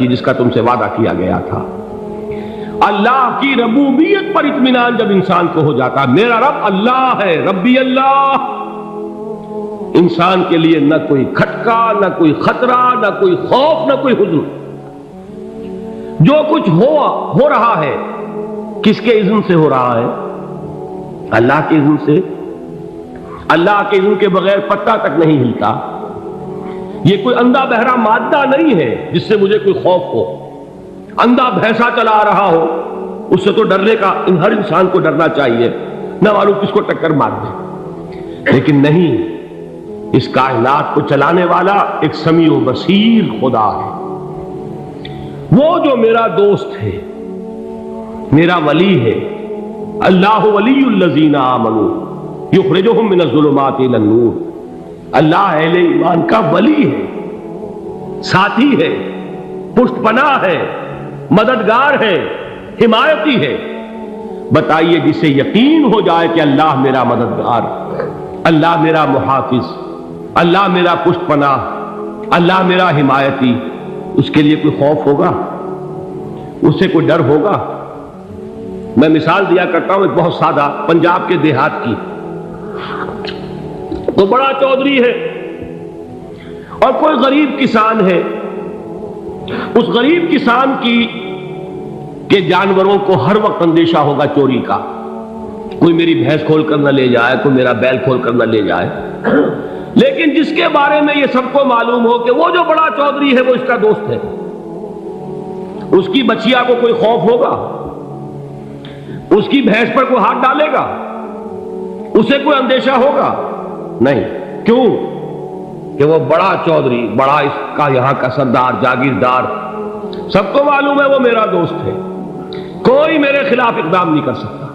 جس کا تم سے وعدہ کیا گیا تھا۔ اللہ کی ربوبیت پر اطمینان جب انسان کو ہو جاتا، میرا رب اللہ ہے، ربی اللہ، انسان کے لیے نہ کوئی کھٹکا، نہ کوئی خطرہ، نہ کوئی خوف، نہ کوئی حزن۔ جو کچھ ہو رہا ہے کس کے اذن سے ہو رہا ہے؟ اللہ کے اذن سے۔ اللہ کے اذن کے بغیر پتہ تک نہیں ہلتا۔ یہ کوئی اندھا بہرا مادہ نہیں ہے جس سے مجھے کوئی خوف ہو۔ اندھا بھینسا چلا آ رہا ہو اس سے تو ڈرنے کا ہر انسان کو ڈرنا چاہیے، نہ معلوم کس کو ٹکر مار دے۔ لیکن نہیں، اس کائنات کو چلانے والا ایک سمیع و بصیر خدا ہے، وہ جو میرا دوست ہے، میرا ولی ہے۔ اللہ ولی الذین آمنوا یخرجہم من الظلمات الی النور۔ اللہ اہل ایمان کا ولی ہے، ساتھی ہے، پشت پناہ ہے، مددگار ہے، حمایتی ہے۔ بتائیے جسے یقین ہو جائے کہ اللہ میرا مددگار، اللہ میرا محافظ، اللہ میرا پشت پناہ، اللہ میرا حمایتی، اس کے لیے کوئی خوف ہوگا؟ اس سے کوئی ڈر ہوگا؟ میں مثال دیا کرتا ہوں ایک بہت سادہ، پنجاب کے دیہات کی۔ تو بڑا چودھری ہے اور کوئی غریب کسان ہے۔ اس غریب کسان کے جانوروں کو ہر وقت اندیشہ ہوگا چوری کا، کوئی میری بھینس کھول کر نہ لے جائے، کوئی میرا بیل کھول کر نہ لے جائے۔ لیکن جس کے بارے میں یہ سب کو معلوم ہو کہ وہ جو بڑا چودھری ہے وہ اس کا دوست ہے، اس کی بچیا کو کوئی خوف ہوگا؟ اس کی بھینس پر کوئی ہاتھ ڈالے گا؟ اسے کوئی اندیشہ ہوگا؟ نہیں۔ کیوں؟ کہ وہ بڑا چودھری، بڑا اس کا یہاں کا سردار، جاگیردار، سب کو معلوم ہے وہ میرا دوست ہے، کوئی میرے خلاف اقدام نہیں کر سکتا۔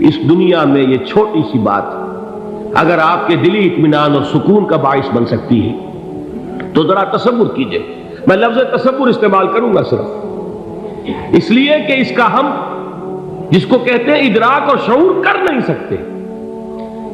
اس دنیا میں یہ چھوٹی سی بات اگر آپ کے دلی اطمینان اور سکون کا باعث بن سکتی ہے تو ذرا تصور کیجئے۔ میں لفظ تصور استعمال کروں گا صرف اس لیے کہ اس کا ہم جس کو کہتے ہیں ادراک اور شعور کر نہیں سکتے،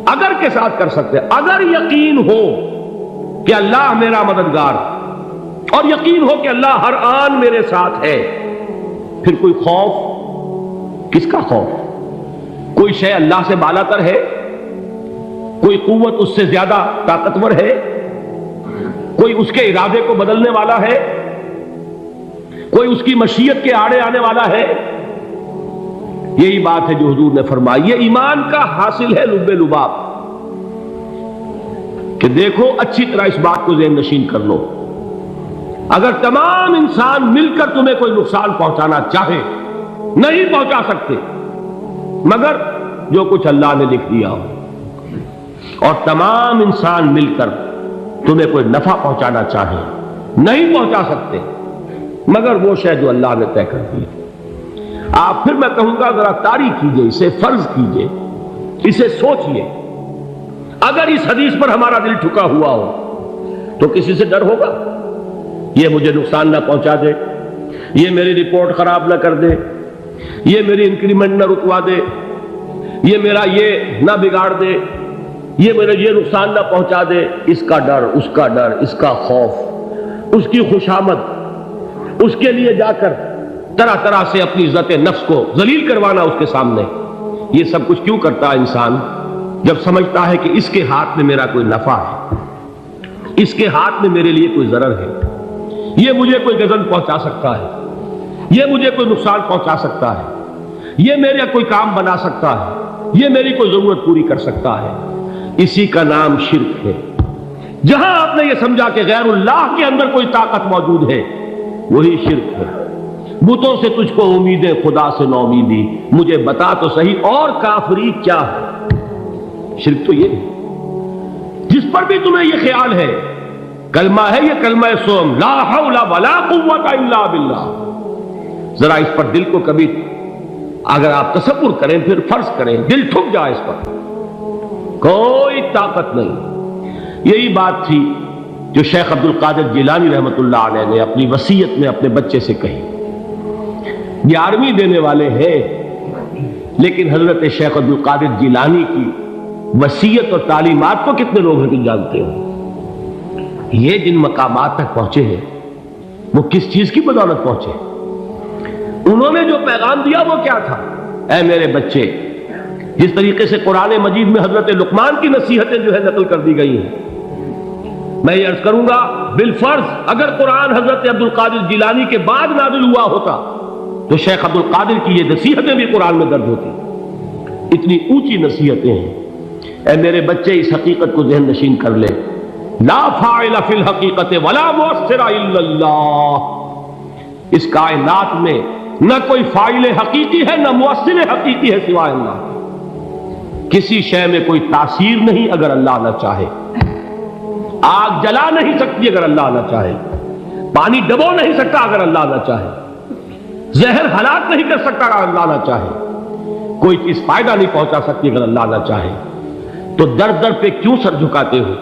اگر کے ساتھ کر سکتے۔ اگر یقین ہو کہ اللہ میرا مددگار اور یقین ہو کہ اللہ ہر آن میرے ساتھ ہے، پھر کوئی خوف؟ کس کا خوف؟ کوئی شے اللہ سے بالا تر ہے؟ کوئی قوت اس سے زیادہ طاقتور ہے؟ کوئی اس کے ارادے کو بدلنے والا ہے؟ کوئی اس کی مشیت کے آڑے آنے والا ہے؟ یہی بات ہے جو حضور نے فرمائی، یہ ایمان کا حاصل ہے لب لباب، کہ دیکھو اچھی طرح اس بات کو ذہن نشین کر لو، اگر تمام انسان مل کر تمہیں کوئی نقصان پہنچانا چاہے نہیں پہنچا سکتے مگر جو کچھ اللہ نے لکھ دیا ہو، اور تمام انسان مل کر تمہیں کوئی نفع پہنچانا چاہے نہیں پہنچا سکتے مگر وہ شے جو اللہ نے طے کر دی۔ آپ پھر میں کہوں گا ذرا طاری کیجئے، اسے فرض کیجئے، اسے سوچئے، اگر اس حدیث پر ہمارا دل ٹھکا ہوا ہو تو کسی سے ڈر ہوگا؟ یہ مجھے نقصان نہ پہنچا دے، یہ میری رپورٹ خراب نہ کر دے، یہ میری انکریمنٹ نہ رکوا دے، یہ میرا یہ نہ بگاڑ دے، یہ میرا یہ نقصان نہ پہنچا دے۔ اس کا ڈر، اس کا ڈر، اس کا خوف، اس کی خوشامد، اس کے لیے جا کر طرح طرح سے اپنی عزت نفس کو ذلیل کروانا اس کے سامنے، یہ سب کچھ کیوں کرتا ہے انسان؟ جب سمجھتا ہے کہ اس کے ہاتھ میں میرا کوئی نفع ہے، اس کے ہاتھ میں میرے لیے کوئی ضرر ہے، یہ مجھے کوئی غضب پہنچا سکتا ہے، یہ مجھے کوئی نقصان پہنچا سکتا ہے، یہ میرا کوئی کام بنا سکتا ہے، یہ میری کوئی ضرورت پوری کر سکتا ہے، اسی کا نام شرک ہے۔ جہاں آپ نے یہ سمجھا کہ غیر اللہ کے اندر کوئی طاقت موجود ہے وہی شرک ہے۔ بتوں سے تجھ کو امیدیں، خدا سے نو امیدی، مجھے بتا تو صحیح اور کافری کیا ہے؟ شرک تو یہ ہے جس پر بھی تمہیں یہ خیال ہے، کلمہ ہے یہ کلمہ سوم، لا حول ولا قوت الا باللہ، ذرا اس پر دل کو کبھی اگر آپ تصور کریں، پھر فرض کریں، دل ٹھک جائے اس پر، کوئی طاقت نہیں۔ یہی بات تھی جو شیخ عبد القادر جیلانی رحمۃ اللہ علیہ نے اپنی وصیت میں اپنے بچے سے کہی۔ 11ویں دینے والے ہیں لیکن حضرت شیخ عبد القادر جیلانی کی وصیت اور تعلیمات کو کتنے لوگ ہیں کہ جانتے ہو؟ یہ جن مقامات تک پہنچے ہیں وہ کس چیز کی بدولت پہنچے؟ انہوں نے جو پیغام دیا وہ کیا تھا؟ اے میرے بچے، جس طریقے سے قرآن مجید میں حضرت لقمان کی نصیحتیں جو ہے نقل کر دی گئی ہیں، میں یہ عرض کروں گا بالفرض اگر قرآن حضرت عبد القادر جیلانی کے بعد نازل ہوا ہوتا تو شیخ عبد القادر کی یہ نصیحتیں بھی قرآن میں درج ہوتی۔ اتنی اونچی نصیحتیں ہیں۔ اے میرے بچے، اس حقیقت کو ذہن نشین کر لے، لا فاعل فی الحقیقت ولا مؤثر الا اللہ۔ اس کائنات میں نہ کوئی فاعل حقیقی ہے نہ مؤثر حقیقی ہے سوائے اللہ۔ کسی شے میں کوئی تاثیر نہیں اگر اللہ نہ چاہے۔ آگ جلا نہیں سکتی اگر اللہ نہ چاہے، پانی ڈبو نہیں سکتا اگر اللہ نہ چاہے، زہر ہلاک نہیں کر سکتا اگر اللہ نہ چاہے، کوئی چیز فائدہ نہیں پہنچا سکتی اگر اللہ نہ چاہے۔ تو در در پہ کیوں سر جھکاتے ہو؟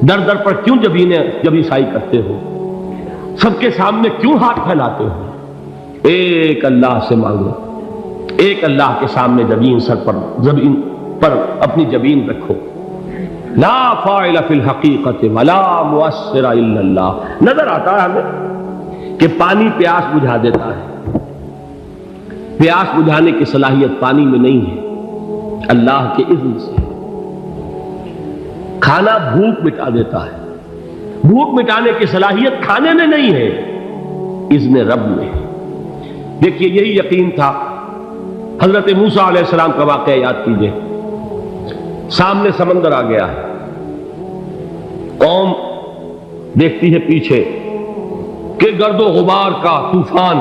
در در پر کیوں جبیں سائی کرتے ہو؟ سب کے سامنے کیوں ہاتھ پھیلاتے ہو؟ ایک اللہ سے مانگو، ایک اللہ کے سامنے زمین پر اپنی جبین رکھو۔ لا فاعل فی الحقیقت ولا مؤثر الا اللہ۔ نظر آتا ہے ہمیں کہ پانی پیاس بجھا دیتا ہے، پیاس بجھانے کی صلاحیت پانی میں نہیں ہے، اللہ کے اذن سے۔ کھانا بھوک مٹا دیتا ہے، بھوک مٹانے کی صلاحیت کھانے میں نہیں ہے، اذن رب میں ہے۔ دیکھیے یہی یقین تھا حضرت موسیٰ علیہ السلام کا واقعہ یاد کیجئے۔ سامنے سمندر آ گیا ہے، قوم دیکھتی ہے پیچھے کہ گرد و غبار کا طوفان،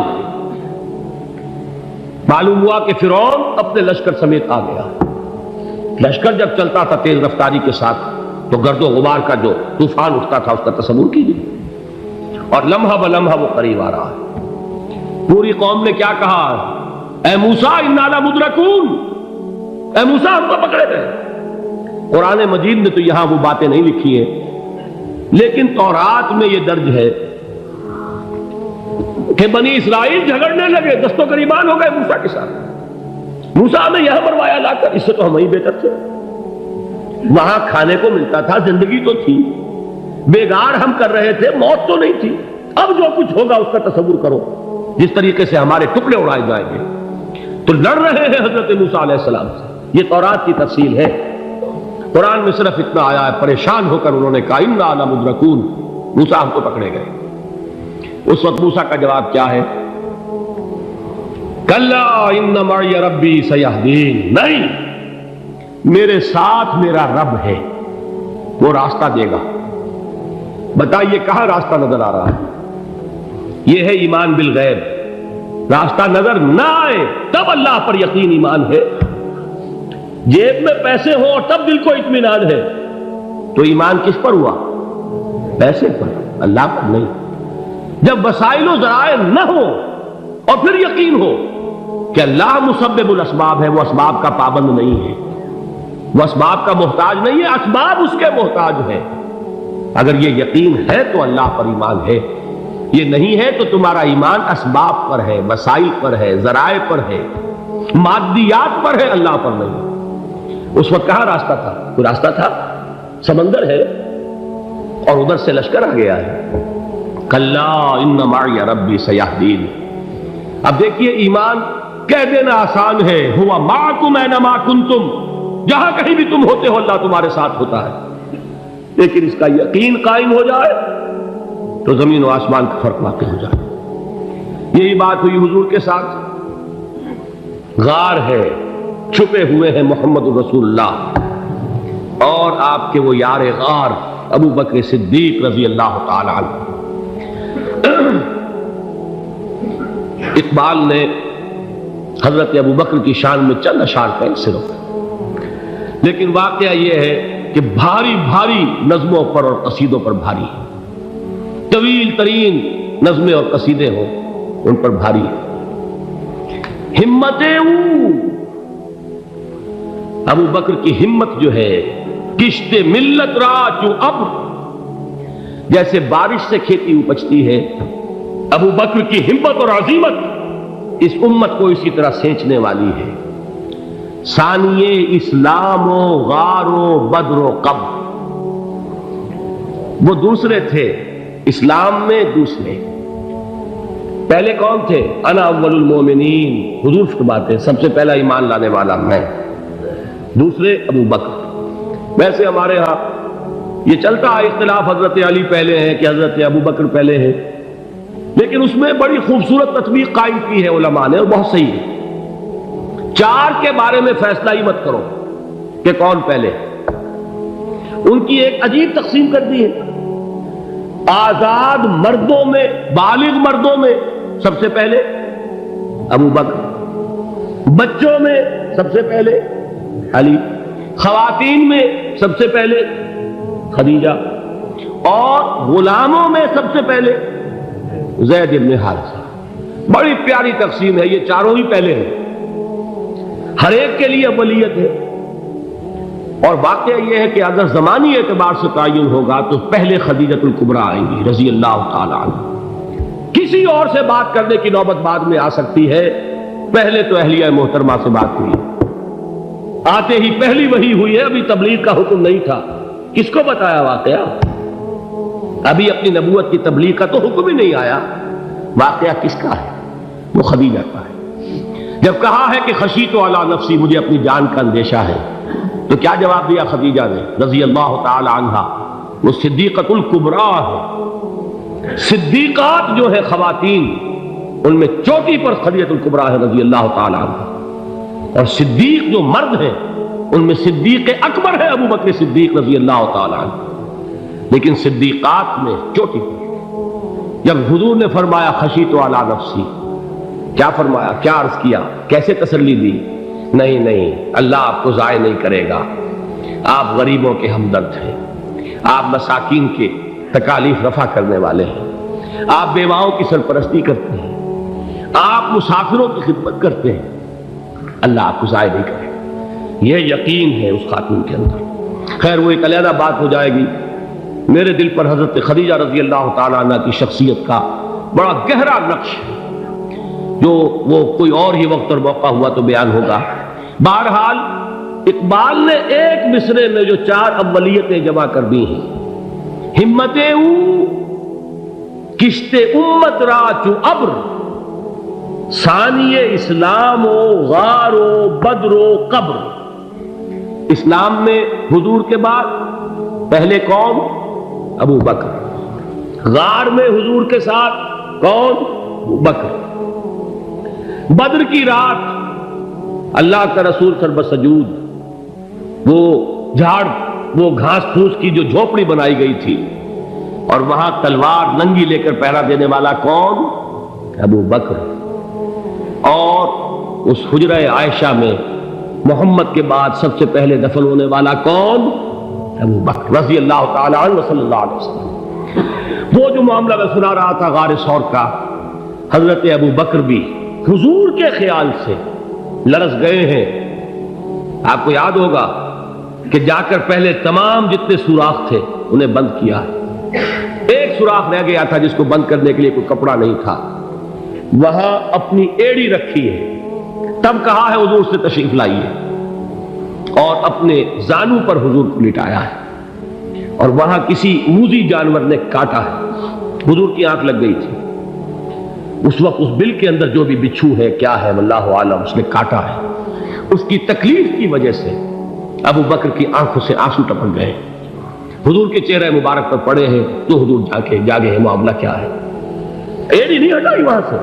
معلوم ہوا کہ فرعون اپنے لشکر سمیت آ گیا۔ لشکر جب چلتا تھا تیز رفتاری کے ساتھ تو گرد و غبار کا جو طوفان اٹھتا تھا اس کا تصور کیجیے، اور لمحہ بلمحہ وہ قریب آ رہا ہے۔ پوری قوم نے کیا کہا؟ اے موسیٰ انا لمدرکون، اے موسیٰ ہم کو پکڑے گئے۔ قرآن مجید میں تو یہاں وہ باتیں نہیں لکھی ہیں، لیکن تورات میں یہ درج ہے کہ بنی اسرائیل جھگڑنے لگے، دست و گریبان ہو گئے موسیٰ کے ساتھ۔ موسیٰ نے یہاں مروایا لا کر، اس سے تو ہم ہی بہتر تھے، وہاں کھانے کو ملتا تھا، زندگی تو تھی، بیگار ہم کر رہے تھے، موت تو نہیں تھی۔ اب جو کچھ ہوگا اس کا تصور کرو، جس طریقے سے ہمارے ٹکڑے اڑائے جائیں گے۔ تو لڑ رہے ہیں حضرت موسیٰ علیہ السلام سے، یہ تورات کی تفصیل ہے۔ قرآن میں صرف اتنا آیا ہے، پریشان ہو کر انہوں نے کہا انا لمدرکون، موسیٰ ہم کو پکڑے گئے۔ اس وقت موسیٰ کا جواب کیا ہے؟ کلا ان معی ربی سیہدین، نہیں، میرے ساتھ میرا رب ہے، وہ راستہ دے گا۔ بتائیے کہاں راستہ نظر آ رہا ہے؟ یہ ہے ایمان بالغیب۔ راستہ نظر نہ آئے تب اللہ پر یقین ایمان ہے۔ جیب میں پیسے ہوں اور تب دل کو اطمینان ہے تو ایمان کس پر ہوا؟ پیسے پر، اللہ پر نہیں۔ جب وسائل و ذرائع نہ ہو اور پھر یقین ہو کہ اللہ مسبب الاسباب ہے، وہ اسباب کا پابند نہیں ہے، وہ اسباب کا محتاج نہیں ہے، اسباب اس کے محتاج ہے۔ اگر یہ یقین ہے تو اللہ پر ایمان ہے، یہ نہیں ہے تو تمہارا ایمان اسباب پر ہے، وسائل پر ہے، ذرائع پر ہے، مادیات پر ہے، اللہ پر نہیں۔ اس وقت کہاں راستہ تھا؟ کوئی راستہ تھا؟ سمندر ہے اور ادھر سے لشکر آ گیا ہے۔ کلا ان معی ربی سیہدین۔ اب دیکھیے ایمان کہہ دینا آسان ہے، ہوا معکم اینما کنتم، جہاں کہیں بھی تم ہوتے ہو اللہ تمہارے ساتھ ہوتا ہے، لیکن اس کا یقین قائم ہو جائے تو زمین و آسمان کا فرق واقع ہو جائے۔ یہی بات ہوئی حضور کے ساتھ۔ غار ہے، چھپے ہوئے ہیں محمد رسول اللہ اور آپ کے وہ یار غار ابو بکر صدیق رضی اللہ تعالی عنہ۔ اقبال نے حضرت ابو بکر کی شان میں چند اشعار کہیں صرف، لیکن واقعہ یہ ہے کہ بھاری بھاری نظموں پر اور قصیدوں پر بھاری ہے، طویل ترین نظمیں اور قصیدے ہوں ان پر بھاری ہے۔ ہمتیں ابو بکر کی ہمت جو ہے، کشت ملت را چوں ابر، جیسے بارش سے کھیتی اپجتی ہے، ابو بکر کی ہمت اور عزیمت اس امت کو اسی طرح سینچنے والی ہے۔ ثانیے اسلام و غار و بدر و قبر، وہ دوسرے تھے اسلام میں، دوسرے پہلے کون تھے؟ انا اول المومنین، حضور فرماتے ہیں سب سے پہلا ایمان لانے والا میں، دوسرے ابو بکر۔ ویسے ہمارے ہاں یہ چلتا ہے اختلاف، حضرت علی پہلے ہیں کہ حضرت ابو بکر پہلے ہیں، لیکن اس میں بڑی خوبصورت تطبیق قائم کی ہے علماء نے، اور بہت صحیح ہے۔ چار کے بارے میں فیصلہ ہی مت کرو کہ کون پہلے، ان کی ایک عجیب تقسیم کر دی ہے۔ آزاد مردوں میں، بالغ مردوں میں سب سے پہلے ابو بکر، بچوں میں سب سے پہلے علی، خواتین میں سب سے پہلے خدیجہ، اور غلاموں میں سب سے پہلے زید بن حارثہ۔ بڑی پیاری تقسیم ہے، یہ چاروں ہی پہلے ہیں، ہر ایک کے لیے اولیت ہے۔ اور واقعہ یہ ہے کہ اگر زمانی اعتبار سے تعین ہوگا تو پہلے خدیجۃ الکبریٰ آئیں گی رضی اللہ تعالی عنہ، کسی اور سے بات کرنے کی نوبت بعد میں آ سکتی ہے، پہلے تو اہلیہ محترمہ سے بات ہوئی، آتے ہی پہلی وحی ہوئی ہے، ابھی تبلیغ کا حکم نہیں تھا، کس کو بتایا واقعہ؟ ابھی اپنی نبوت کی تبلیغ کا تو حکم ہی نہیں آیا، واقعہ کس کا ہے؟ وہ خدیجہ کا ہے۔ جب کہا ہے کہ خشیت علی نفسی، مجھے اپنی جان کا اندیشہ ہے، تو کیا جواب دیا خدیجہ نے رضی اللہ تعالی عنہا؟ وہ صدیقۃ الکبریٰ ہے، صدیقات جو ہے خواتین ان میں چوٹی پر خدیجۃ الکبریٰ ہے رضی اللہ تعالی عنہا، اور صدیق جو مرد ہیں ان میں صدیق اکبر ہے ابو بکر صدیق رضی اللہ تعالی عنہ، لیکن صدیقات میں چوٹی پر۔ جب حضور نے فرمایا خشیت علی نفسی، کیا فرمایا، کیا عرض کیا، کیسے تسلی دی؟ نہیں، اللہ آپ کو ضائع نہیں کرے گا، آپ غریبوں کے ہمدرد ہیں، آپ مساکین کے تکالیف رفع کرنے والے ہیں، آپ بیواؤں کی سرپرستی کرتے ہیں، آپ مسافروں کی خدمت کرتے ہیں، اللہ آپ کو ضائع نہیں کرے گا، یہ یقین ہے اس خاتون کے اندر۔ خیر وہ ایک علیحدہ بات ہو جائے گی۔ میرے دل پر حضرت خدیجہ رضی اللہ تعالیٰ عنہ کی شخصیت کا بڑا گہرا نقش ہے، جو وہ کوئی اور ہی وقت اور موقع ہوا تو بیان ہوگا۔ بہرحال اقبال نے ایک مصرے میں جو چار اولیتیں جمع کر دی ہیں، ہمتیں او کشت امت را چو ابر، ثانی اسلام و غار و بدر و قبر۔ اسلام میں حضور کے بعد پہلے کون؟ ابو بکر۔ غار میں حضور کے ساتھ کون؟ ابو بکر۔ بدر کی رات اللہ کا رسول سر بسجود، وہ جھاڑ، وہ گھاس پھوس کی جو جھوپڑی بنائی گئی تھی، اور وہاں تلوار ننگی لے کر پہرا دینے والا کون؟ ابو بکر۔ اور اس حجرہ عائشہ میں محمد کے بعد سب سے پہلے دفن ہونے والا کون؟ ابو بکر رضی اللہ تعالی عنہ صلی اللہ علیہ وسلم۔ وہ جو معاملہ میں سنا رہا تھا غار ثور کا، حضرت ابو بکر بھی حضور کے خیال سے لرز گئے ہیں۔ آپ کو یاد ہوگا کہ جا کر پہلے تمام جتنے سوراخ تھے انہیں بند کیا ہے، ایک سوراخ رہ گیا تھا جس کو بند کرنے کے لیے کوئی کپڑا نہیں تھا، وہاں اپنی ایڑی رکھی ہے، تب کہا ہے حضور سے تشریف لائیے، اور اپنے زانو پر حضور کو لٹایا ہے، اور وہاں کسی موذی جانور نے کاٹا ہے، حضور کی آنکھ لگ گئی تھی، اس وقت اس بل کے اندر جو بھی بچھو ہے کیا ہے واللہ عالم، اس نے کاٹا ہے، اس کی تکلیف کی وجہ سے ابو بکر کی آنکھوں سے آنسو ٹپک گئے، حضور کے چہرے مبارک پر پڑے ہیں، تو حضور جاگے ہیں، معاملہ کیا ہے؟ ایڑی نہیں ہٹائی وہاں سے۔